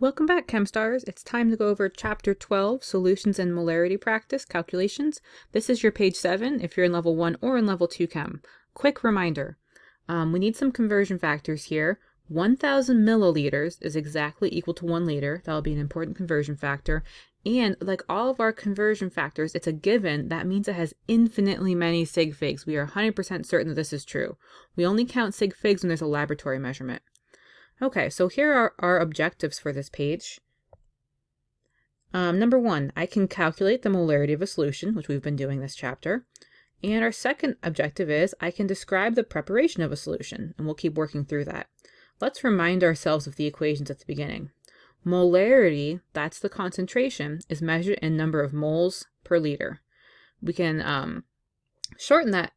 Welcome back, ChemStars. It's time to go over Chapter 12, Solutions and Molarity Practice Calculations. This is your page 7 if you're in Level 1 or in Level 2 Chem. Quick reminder, we need some conversion factors here. 1,000 milliliters is exactly equal to 1 liter. That'll be an important conversion factor. And like all of our conversion factors, it's a given. That means it has infinitely many Sig Figs. We are 100% certain that this is true. We only count Sig Figs when there's a laboratory measurement. Okay, so here are our objectives for this page. Number 1, I can calculate the molarity of a solution, which we've been doing this chapter. And our second objective is I can describe the preparation of a solution, and we'll keep working through that. Let's remind ourselves of the equations at the beginning. Molarity, that's the concentration, is measured in number of moles per liter. We can shorten that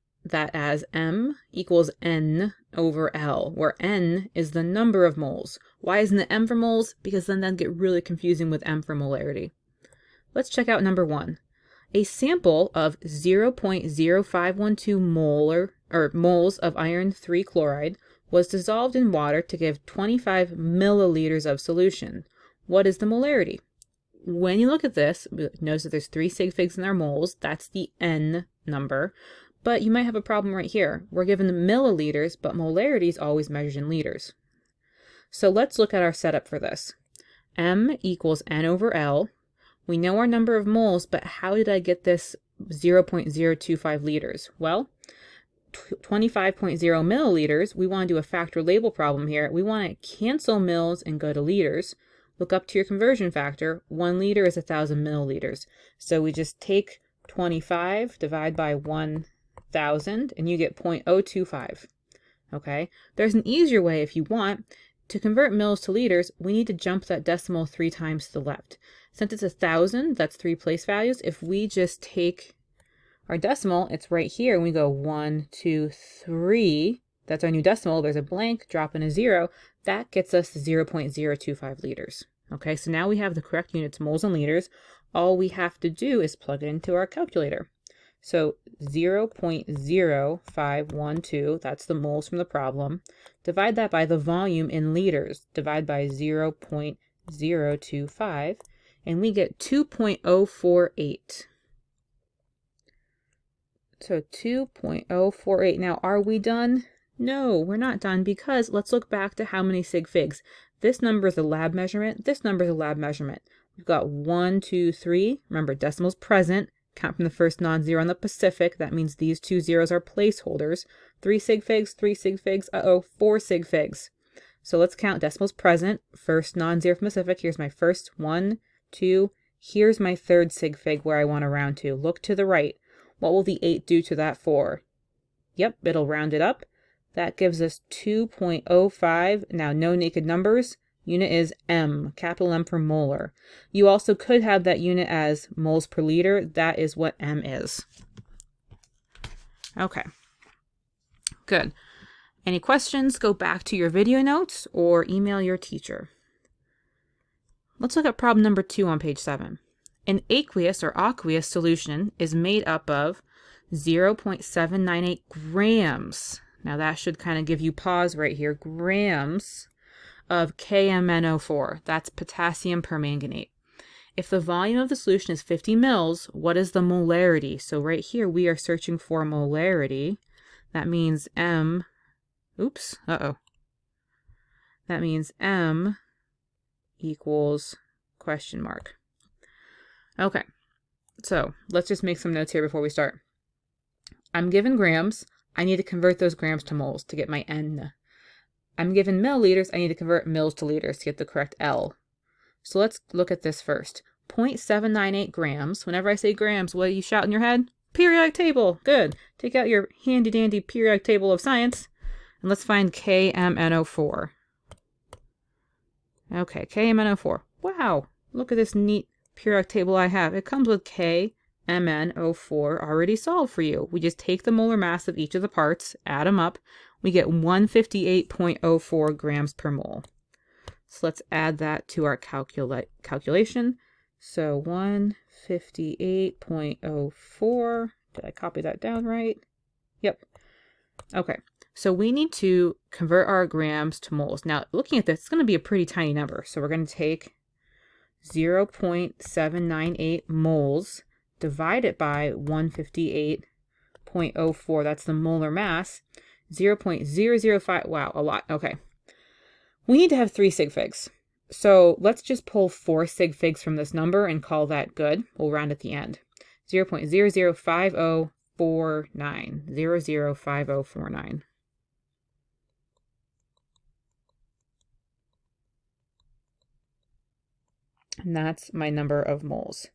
as M equals N over L, where N is the number of moles. Why isn't it M for moles? Because then that'd get really confusing with M for molarity. Let's check out number 1. A sample of 0.0512 moles of iron 3 chloride was dissolved in water to give 25 milliliters of solution. What is the molarity? When you look at this, notice that there's 3 sig figs in our moles. That's the N number. But you might have a problem right here. We're given milliliters, but molarity is always measured in liters. So let's look at our setup for this. M equals N over L. We know our number of moles, but how did I get this 0.025 liters? Well, 25.0 milliliters, we want to do a factor label problem here. We want to cancel mils and go to liters. Look up to your conversion factor. 1 liter is 1,000 milliliters. So we just take 25, divide by 1,000, and you get 0.025. Okay, there's an easier way if you want. To convert mils to liters, we need to jump that decimal 3 times to the left. Since it's 1,000, that's 3 place values. If we just take our decimal, it's right here, and we go 1, 2, 3. That's our new decimal. There's a blank, drop in a 0. That gets us 0.025 liters. Okay, so now we have the correct units, moles and liters. All we have to do is plug it into our calculator. So 0.0512, that's the moles from the problem. Divide that by the volume in liters. Divide by 0.025, and we get 2.048. So 2.048. Now, are we done? No, we're not done, because let's look back to how many sig figs. This number is a lab measurement. This number is a lab measurement. We've got 1, 2, 3. Remember, decimal's present. Count from the first non-zero on the Pacific. That means these 2 zeros are placeholders. 3 sig figs, 3 sig figs. 4 sig figs. So let's count decimals present. First non-zero from Pacific. Here's my first 1, 2. Here's my third sig fig where I want to round to. Look to the right. What will the 8 do to that 4? Yep, it'll round it up. That gives us 2.05. Now, no naked numbers. Unit is M, capital M for molar. You also could have that unit as moles per liter. That is what M is. Okay, good. Any questions? Go back to your video notes or email your teacher. Let's look at problem number 2 on page 7. An aqueous or aqueous solution is made up of 0.798 grams. Now that should kind of give you pause right here. Grams of KMnO4. That's potassium permanganate. If the volume of the solution is 50 mils, what is the molarity? So right here we are searching for molarity. That means M, that means M equals question mark. Okay, so let's just make some notes here before we start. I'm given grams. I need to convert those grams to moles to get my N. I'm given milliliters. I need to convert mils to liters to get the correct L. So let's look at this first. 0.798 grams. Whenever I say grams, what do you shout in your head? Periodic table. Good. Take out your handy-dandy periodic table of science, and let's find KMnO4. Okay, KMnO4. Wow, look at this neat periodic table I have. It comes with KMnO4 already solved for you. We just take the molar mass of each of the parts, add them up. We get 158.04 grams per mole. So let's add that to our calculation. So 158.04. Did I copy that down right? Yep. Okay. So we need to convert our grams to moles. Now, looking at this, it's going to be a pretty tiny number. So we're going to take 0.798 moles, divide it by 158.04. That's the molar mass. 0.005. Wow, a lot. Okay. We need to have 3 sig figs. So let's just pull 4 sig figs from this number and call that good. We'll round at the end. 0.005049. 005049. And that's my number of moles.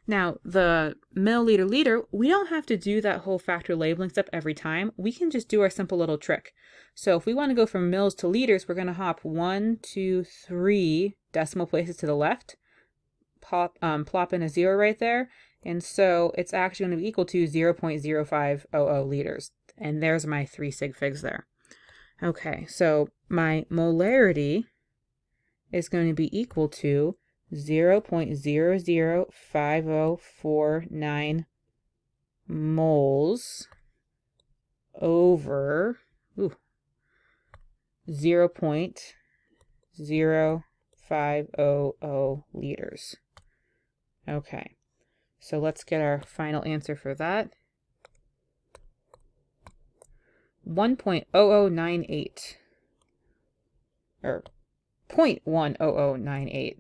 Now, the milliliter liter, we don't have to do that whole factor labeling step every time. We can just do our simple little trick. So if we want to go from mils to liters, we're going to hop 1, 2, 3 decimal places to the left, plop in a 0 right there, and so it's actually going to be equal to 0.0500 liters. And there's my 3 sig figs there. Okay, so my molarity is going to be equal to 0.005049 moles over 0.0500 liters. Okay, so let's get our final answer for that. 1.0098 or 0.10098.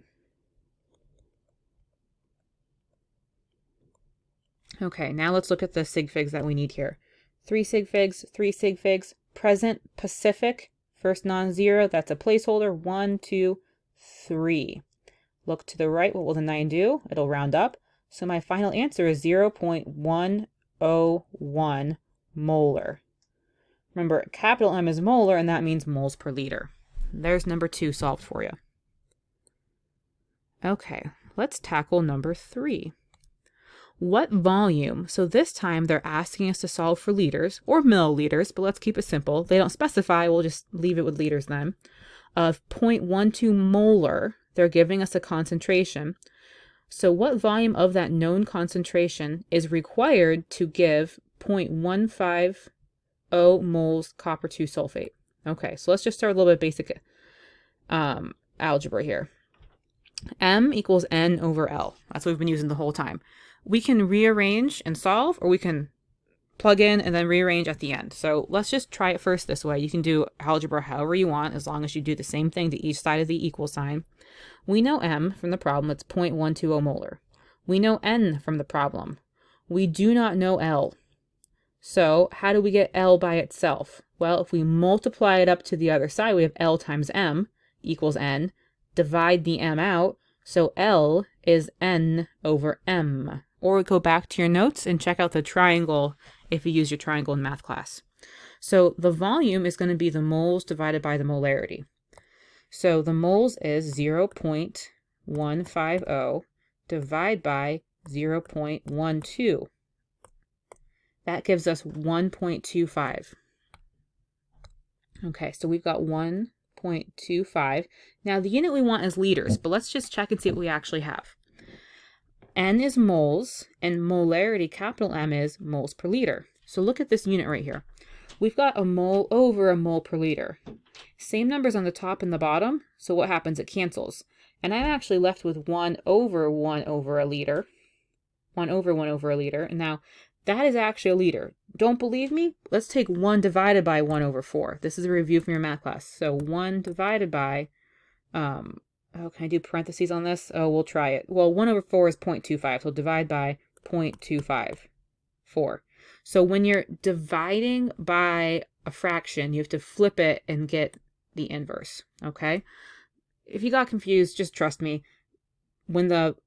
Okay, now let's look at the sig figs that we need here. 3 sig figs, 3 sig figs, present Pacific, first non-zero, that's a placeholder, 1, 2, 3. Look to the right, what will the 9 do? It'll round up. So my final answer is 0.101 molar. Remember, capital M is molar, and that means moles per liter. There's number 2 solved for you. Okay, let's tackle number 3. What volume, so this time they're asking us to solve for liters or milliliters, but let's keep it simple. They don't specify, we'll just leave it with liters then, of 0.12 molar, they're giving us a concentration. So what volume of that known concentration is required to give 0.150 moles copper 2 sulfate? Okay, so let's just start a little bit basic algebra here. M equals N over L. That's what we've been using the whole time. We can rearrange and solve, or we can plug in and then rearrange at the end. So let's just try it first this way. You can do algebra however you want, as long as you do the same thing to each side of the equal sign. We know M from the problem, it's 0.120 molar. We know N from the problem. We do not know L. So how do we get L by itself? Well, if we multiply it up to the other side, we have L times M equals N. Divide the M out, so L is N over M. Or go back to your notes and check out the triangle if you use your triangle in math class. So the volume is going to be the moles divided by the molarity. So the moles is 0.150 divided by 0.12. That gives us 1.25. Okay, so we've got 1.25. Now the unit we want is liters, but let's just check and see what we actually have. N is moles, and molarity, capital M, is moles per liter. So look at this unit right here. We've got a mole over a mole per liter. Same numbers on the top and the bottom, so what happens? It cancels. And I'm actually left with 1 over 1 over a liter. 1 over 1 over a liter. And now, that is actually a liter. Don't believe me? Let's take 1 divided by 1 over 4. This is a review from your math class. So 1 divided by... oh, can I do parentheses on this? Oh, we'll try it. Well, 1 over 4 is 0.25, so divide by 0.254. So when you're dividing by a fraction, you have to flip it and get the inverse, okay? If you got confused, just trust me. When the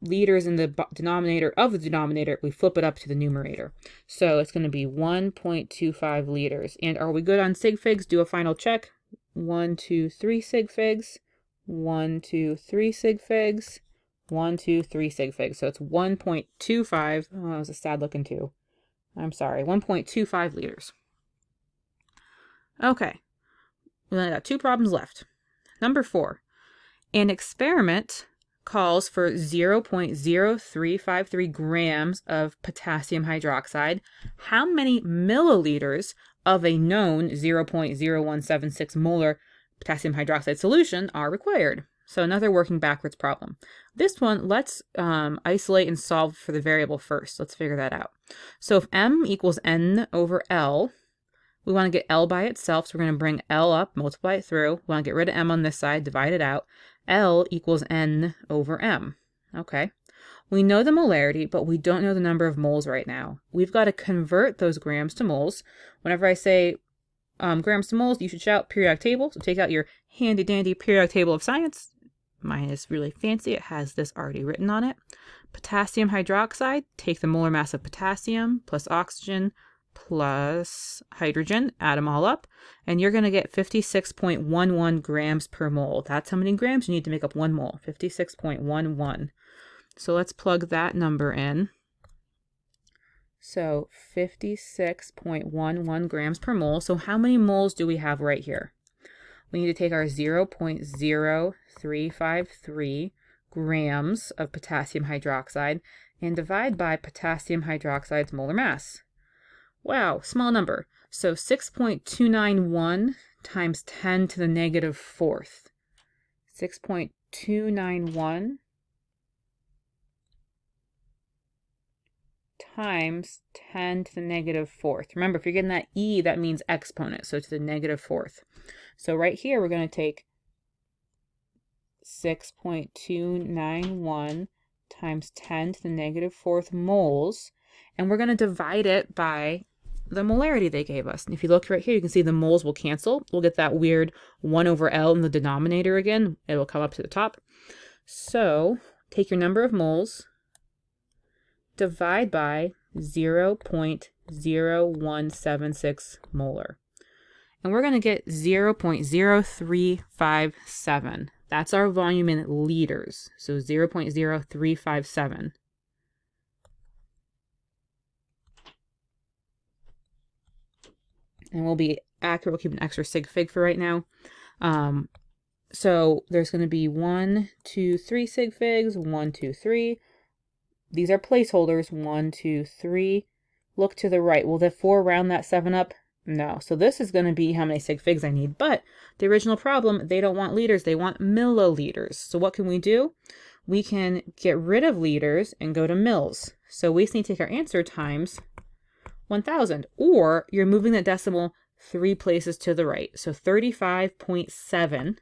liters in the denominator of the denominator, we flip it up to the numerator. So it's going to be 1.25 liters. And are we good on sig figs? Do a final check. 1, 2, 3 sig figs. 1, 2, 3 sig figs, 1, 2, 3 sig figs. So it's 1.25. Oh, that was a sad looking 2. I'm sorry, 1.25 liters. Okay, we only got 2 problems left. Number 4, an experiment calls for 0.0353 grams of potassium hydroxide. How many milliliters of a known 0.0176 molar potassium hydroxide solution are required. So another working backwards problem. This one, let's isolate and solve for the variable first. Let's figure that out. So if M equals N over L, we want to get L by itself, so we're going to bring L up, multiply it through. We want to get rid of M on this side, divide it out. L equals N over M. Okay. We know the molarity, but we don't know the number of moles right now. We've got to convert those grams to moles. Whenever I say grams to moles, you should shout periodic table. So take out your handy dandy periodic table of science. Mine is really fancy. It has this already written on it. Potassium hydroxide, take the molar mass of potassium plus oxygen plus hydrogen, add them all up, and you're going to get 56.11 grams per mole. That's how many grams you need to make up 1 mole, 56.11. So let's plug that number in. So 56.11 grams per mole. So how many moles do we have right here? We need to take our 0.0353 grams of potassium hydroxide and divide by potassium hydroxide's molar mass. Wow, small number. So 6.291 times 10 to the negative fourth. 6.291 times 10 to the negative fourth. Remember, if you're getting that E, that means exponent, so to the negative fourth. So right here, we're going to take 6.291 times 10 to the negative fourth moles, and we're going to divide it by the molarity they gave us. And if you look right here, you can see the moles will cancel. We'll get that weird 1 over L in the denominator again. It will come up to the top. So take your number of moles, divide by 0.0176 molar. And we're going to get 0.0357. That's our volume in liters. So 0.0357. And we'll be accurate. We'll keep an extra sig fig for right now. So there's going to be 1, 2, 3 sig figs. 1, 2, 3. These are placeholders. 1, 2, 3. Look to the right. Will the 4 round that 7 up? No. So this is going to be how many sig figs I need. But the original problem, they don't want liters. They want milliliters. So what can we do? We can get rid of liters and go to mils. So we just need to take our answer times 1,000. Or you're moving that decimal 3 places to the right. So 35.7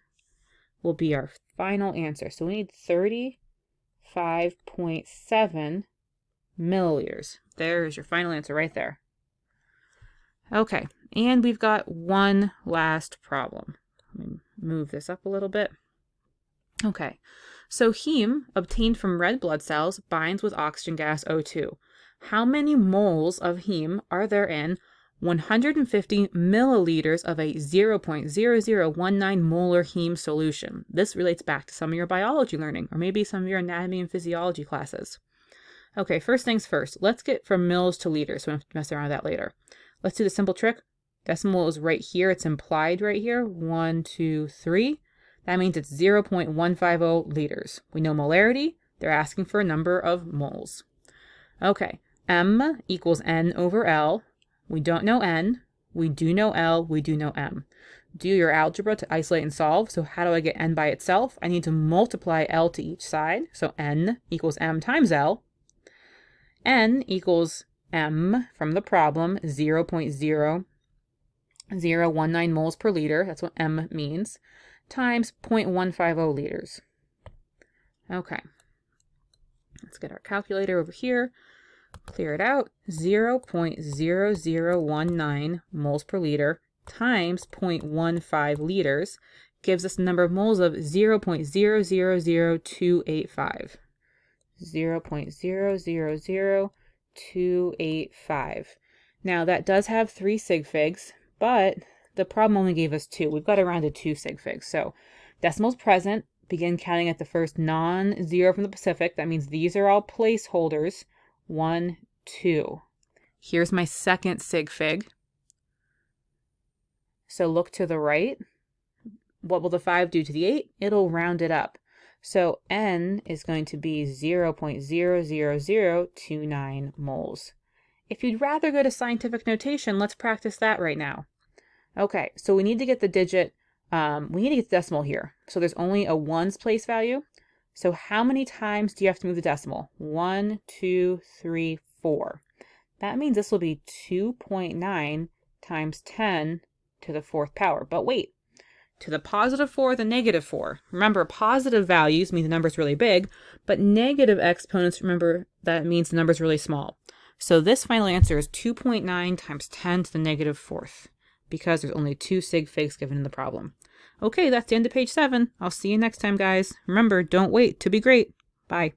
will be our final answer. So we need 35.7 milliliters. There's your final answer right there. Okay, and we've got one last problem. Let me move this up a little bit. Okay, so heme obtained from red blood cells binds with oxygen gas O2. How many moles of heme are there in 150 milliliters of a 0.0019 molar heme solution? This relates back to some of your biology learning, or maybe some of your anatomy and physiology classes. Okay, first things first. Let's get from mils to liters, so we don't have to mess around with that later. Let's do the simple trick. Decimal is right here. It's implied right here. 1, 2, 3. That means it's 0.150 liters. We know molarity. They're asking for a number of moles. Okay, M equals N over L. We don't know N. We do know L. We do know M. Do your algebra to isolate and solve. So how do I get N by itself? I need to multiply L to each side. So N equals M times L. N equals M from the problem, 0.0019 moles per liter. That's what M means. Times 0.150 liters. Okay. Let's get our calculator over here. Clear it out. 0.0019 moles per liter times 0.15 liters gives us a number of moles of 0.000285. 0.000285. Now that does have 3 sig figs, but the problem only gave us 2. We've got to round to 2 sig figs. So decimals present, begin counting at the first non-zero from the Pacific. That means these are all placeholders. 1, 2. Here's my second sig fig. So look to the right. What will the 5 do to the 8? It'll round it up. So N is going to be 0.00029 moles. If you'd rather go to scientific notation, let's practice that right now. Okay, so we need to get the digit, we need to get the decimal here. So there's only a ones place value. So how many times do you have to move the decimal? 1, 2, 3, 4. That means this will be 2.9 times 10 to the fourth power. But wait, to the positive 4, the negative 4. Remember, positive values mean the number's really big, but negative exponents, remember, that means the number's really small. So this final answer is 2.9 times 10 to the negative fourth, because there's only 2 sig figs given in the problem. Okay, that's the end of page 7. I'll see you next time, guys. Remember, don't wait to be great. Bye.